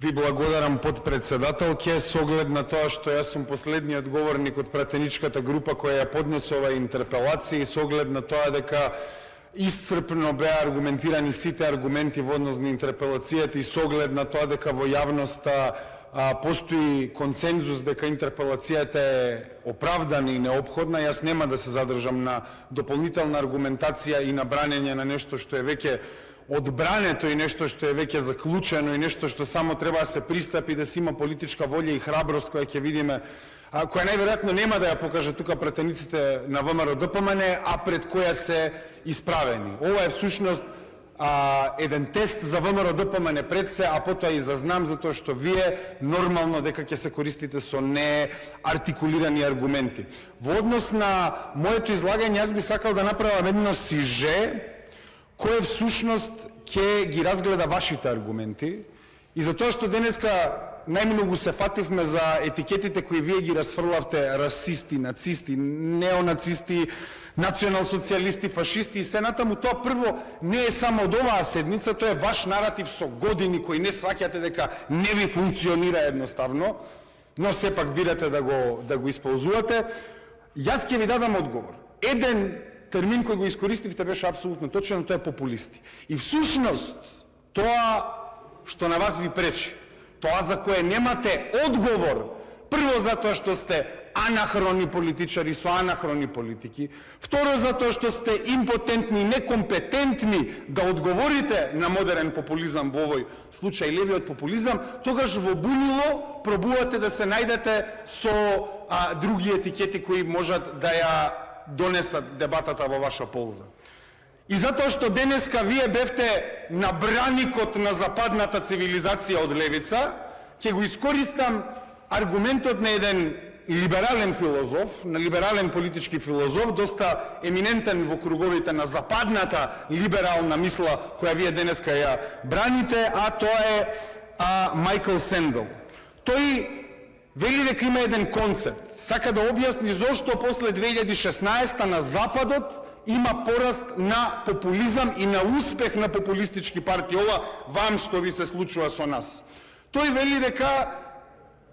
Ви благодарам, подпредседателке, со оглед на тоа што јас сум последниот говорник од пратеничката група која ја поднесе оваа интерпелација и со оглед на тоа дека исцрпно беа аргументирани сите аргументи во однос на интерпелацијата и со оглед на тоа дека во јавноста постои консензус дека интерпелацијата е оправдана и неопходна, јас нема да се задржам на дополнителна аргументација и на бранење на нешто што е веќе одбрането и нешто што е веќе заклучено и нешто што само треба да се пристапи, да се има политичка волја и храброст која ќе видиме, која најверојатно нема да ја покаже тука пратениците на ВМРО ДПМН, а пред која се исправени. Ова е всушност еден тест за ВМРО ДПМН пред се, а потоа и за знам, затоа што вие нормално дека ќе се користите со неартикулирани аргументи. Во однос на моето излагање, јас би сакал да направам едно сиже кој всушност ќе ги разгледа вашите аргументи и за тоа што денеска најмногу се фативме за етикетите кои вие ги расфрлавте: расисти, нацисти, неонацисти, национал-социјалисти, фашисти и се натаму. Тоа прво не е само од оваа седница, тоа е ваш наратив со години кои не сваќате дека не ви функционира едноставно, но сепак бирате да го исползувате. Јас ќе ви дадам одговор. Еден термин кој го искористивте беше апсолутно точен, тоа е популисти. И всушност тоа што на вас ви пречи, тоа за кое немате одговор, прво затоа што сте анахрони политичари со анахрони политики, второ затоа што сте импотентни и некомпетентни да одговорите на модерен популизам, во овој случај левиот популизам, тогаш во бунило пробувате да се најдете со други етикети кои можат да ја донесат дебатата во ваша полза. И затоа што денеска вие бевте на браникот на западната цивилизација од левица, ќе го искористам аргументот на еден либерален филозоф, на либерален политички филозоф, доста еминентен во круговите на западната либерална мисла која вие денеска ја браните, а тоа е Майкл Сендел. Тој вели дека има еден концепт. Сака да објасни зошто после 2016 на Западот има пораст на популизам и на успех на популистички партии. Ова вам што ви се случува со нас. Тој вели дека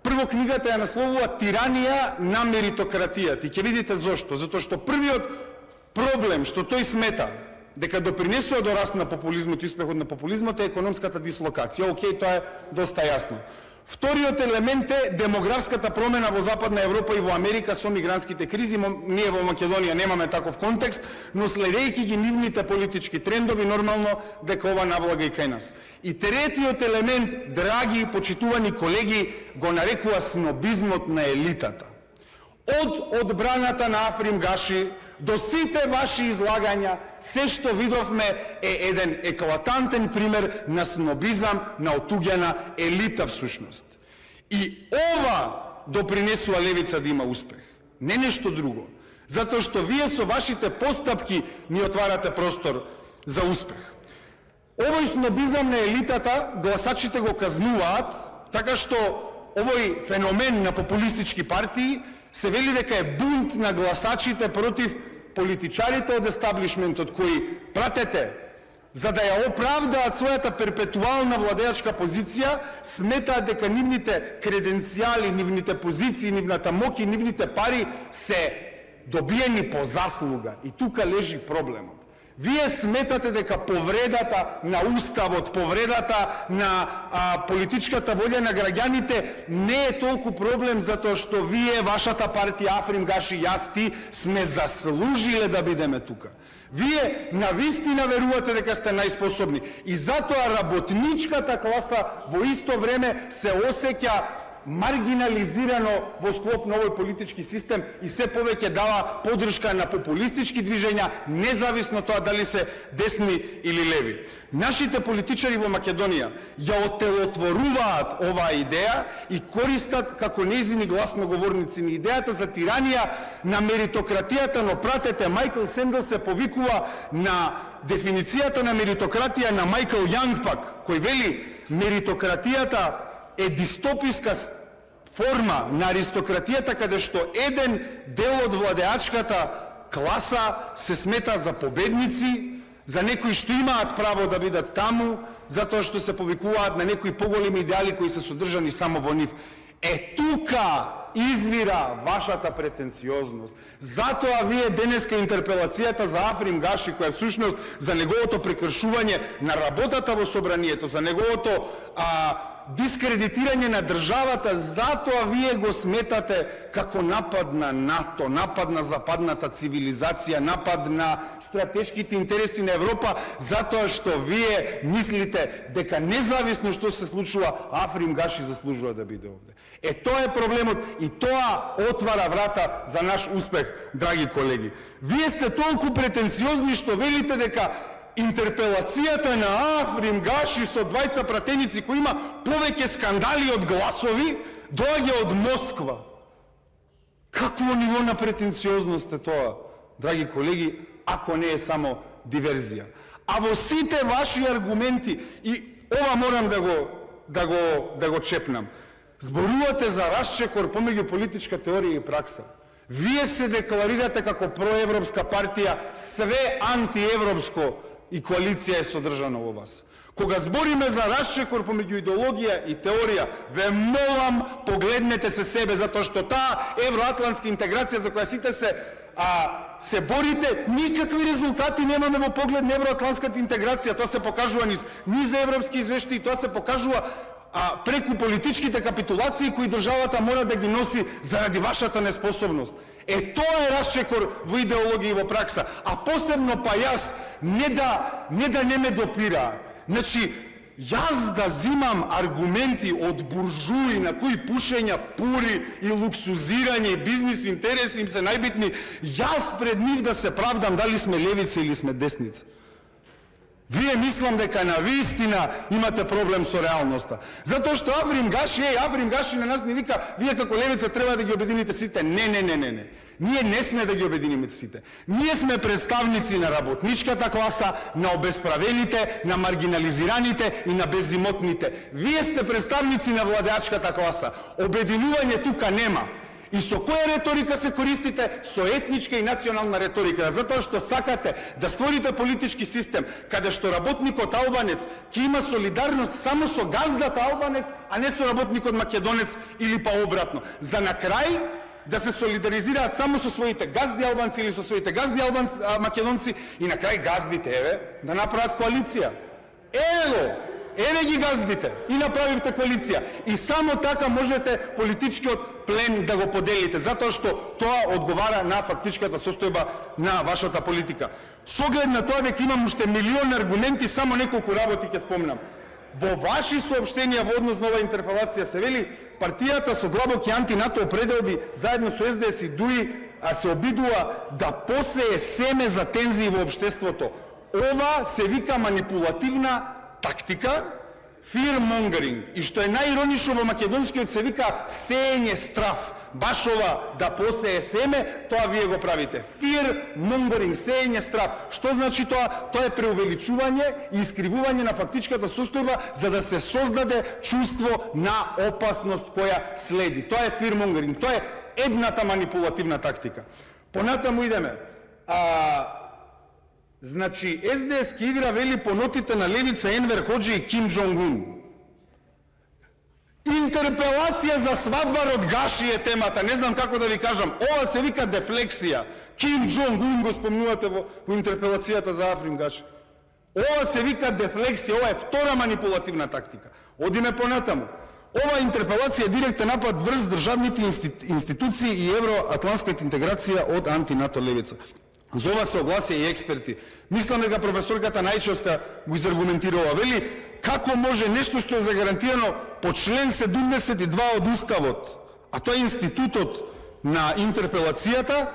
прво книгата ја насловува "Тиранија на меритократијата". И ќе видите зошто. Затоа што првиот проблем што тој смета дека допринесува до раст на популизмот и успехот на популизмот е економската дислокација. Океј, тоа е доста јасно. Вториот елемент е демографската промена во Западна Европа и во Америка со мигрантските кризи. Ние во Македонија немаме таков контекст, но следејќи ги нивните политички трендови, нормално дека ова навлага и кај нас. И третиот елемент, драги и почитувани колеги, го нарекува снобизмот на елитата. Од одбраната на Африм Гаши до сите ваши излагања, се што видовме е еден еклатантен пример на снобизам, на отуѓена елита всушност. И ова допринесува левица да има успех, не нешто друго. Затоа што вие со вашите постапки ни отварате простор за успех. Овој снобизам на елитата гласачите го казнуваат, така што овој феномен на популистички партии се вели дека е бунт на гласачите против политичарите од естаблишментот кои, пратете, за да ја оправдаат својата перпетуална владеачка позиција, сметаат дека нивните креденцијали, нивните позиции, нивната моќ и нивните пари се добиени по заслуга. И тука лежи проблемот. Вие сметате дека повредата на уставот, повредата на политичката волја на граѓаните не е толку проблем затоа што вие, вашата партија, Африм Гаши, јас, ти, сме заслужиле да бидеме тука. Вие навистина верувате дека сте најспособни и затоа работничката класа во исто време се осеќа маргинализирано во склоп на овој политички систем и се повеќе дава поддршка на популистички движења, независно тоа дали се десни или леви. Нашите политичари во Македонија ја отелотворуваат оваа идеја и користат како нејзини гласноговорници на идејата за тиранија на меритократијата, но пратете, Майкл Сендел се повикува на дефиницијата на меритократија на Майкл Јанг пак, кој вели меритократијата е дистописка форма на аристократијата каде што еден дел од владеачката класа се смета за победници, за некои што имаат право да бидат таму, затоа што се повикуваат на некои поголеми идеали кои се содржани само во нив. Тука извира вашата претенциозност. Затоа вие денеска интерпелацијата за Африм Гаши, која всушност за неговото прекршување на работата во собранието, за неговото дискредитирање на државата, затоа вие го сметате како напад на НАТО, напад на западната цивилизација, напад на стратешките интереси на Европа, затоа што вие мислите дека независно што се случува, Африм Гаши заслужува да биде овде. Тоа е проблемот и тоа отвара врата за наш успех, драги колеги. Вие сте толку претенциозни што велите дека интерпелацијата на Африм Гаши со двајца пратеници кои има повеќе скандали од гласови, доаѓа од Москва. Какво ниво на претенциозност е тоа, драги колеги, ако не е само диверзија? А во сите ваши аргументи, и ова морам да го чепнам, зборувате за расчекор помеѓу политичка теорија и пракса. Вие се декларирате како проевропска партија, све антиевропско и коалиција е содржана во вас. Кога збориме за расчекор помеѓу идеологија и теорија, ве молам, погледнете се себе, затоа што таа евроатлантска интеграција за која сите се борите, никакви резултати немаме во поглед на евроатлантската интеграција. Тоа се покажува низ европски извештаи, тоа се покажува преку политичките капитулации кои државата мора да ги носи заради вашата неспособност. Тоа е расчекор во идеологија и во пракса. А посебно па јас не ме допира. Значи, јас да зимам аргументи од буржуи на кои пушења, пури и луксузирање и бизнис интереси им се најбитни, јас пред нив да се правдам дали сме левица или сме десница. Вие мислам дека на вистина имате проблем со реалноста. Затоа што Африм Гаши на нас не вика, вие како левица треба да ги обедините сите. Не. Ние не сме да ги обединиме сите. Ние сме представници на работничката класа, на обесправените, на маргинализираните и на безимотните. Вие сте представници на владеачката класа. Обединување тука нема. И со која реторика се користите? Со етничка и национална реторика. Затоа што сакате да створите политички систем каде што работникот албанец ќе има солидарност само со газдата албанец, а не со работникот македонец или па обратно. За на крај да се солидаризираат само со своите газди албанци или со своите газди македонци и на крај газдите, да направат коалиција. Еве ги газдите и направивте коалиција. И само така можете политичкиот плен да го поделите, затоа што тоа одговара на фактичката состојба на вашата политика. Со оглед на тоа дека имам уште милион аргументи, само неколку работи ќе спомнам. Во ваши соопштенија во однос на оваа интерпелација се вели партијата со длабоки антинато определби заедно со СДС и ДУИ се обидува да посее семе за тензии во општеството. Ова се вика манипулативна тактика, fear-mongering, и што е најиронично во македонскиот се вика сеење страф. Баш ова да посее семе, тоа вие го правите. Fear-mongering, сеење страф. Што значи тоа? Тоа е преувеличување и искривување на фактичката состојба за да се создаде чувство на опасност која следи. Тоа е fear-mongering, тоа е едната манипулативна тактика. Понатаму идеме. Значи, СДС ки игра, вели, по нотите на левица Енвер Хоџи и Ким Джонг-ун. Интерпелација за свадбарот Гаши е темата, не знам како да ви кажам. Ова се вика дефлексија. Ким Джонг-ун го спомнувате во интерпелацијата за Африм Гаши. Ова се вика дефлексија, ова е втора манипулативна тактика. Одиме понатаму. Ова интерпелација е директен напад врз државните институции и евроатлантската интеграција од антинато левица. За ова се огласија и експерти. Мислам дека професорката Најчевска го изаргументирала. Вели, како може нешто што е загарантирано по член 72 од Уставот, а тоа е институтот на интерпелацијата,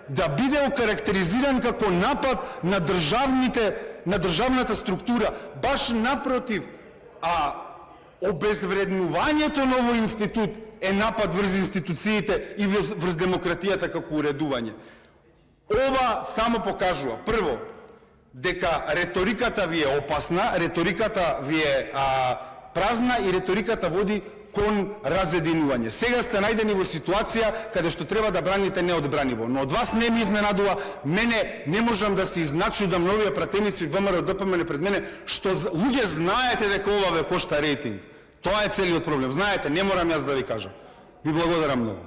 да биде окарактеризиран како напад на државната структура. Баш напротив, обезвреднувањето на овој институт е напад врз институциите и врз демократијата како уредување. Ова само покажува, прво, дека реториката ви е опасна, реториката ви е празна и риториката води кон разединување. Сега сте најдени во ситуација каде што треба да браните неодбраниво, но од вас не ми изненадува, мене не можам да се изначудам на овие пратеници од ВМРО ДПМН пред мене, што луѓе знаете дека ова ве кошта рейтинг. Тоа е целиот проблем. Знаете, не морам јас да ви кажам. Ви благодарам многу.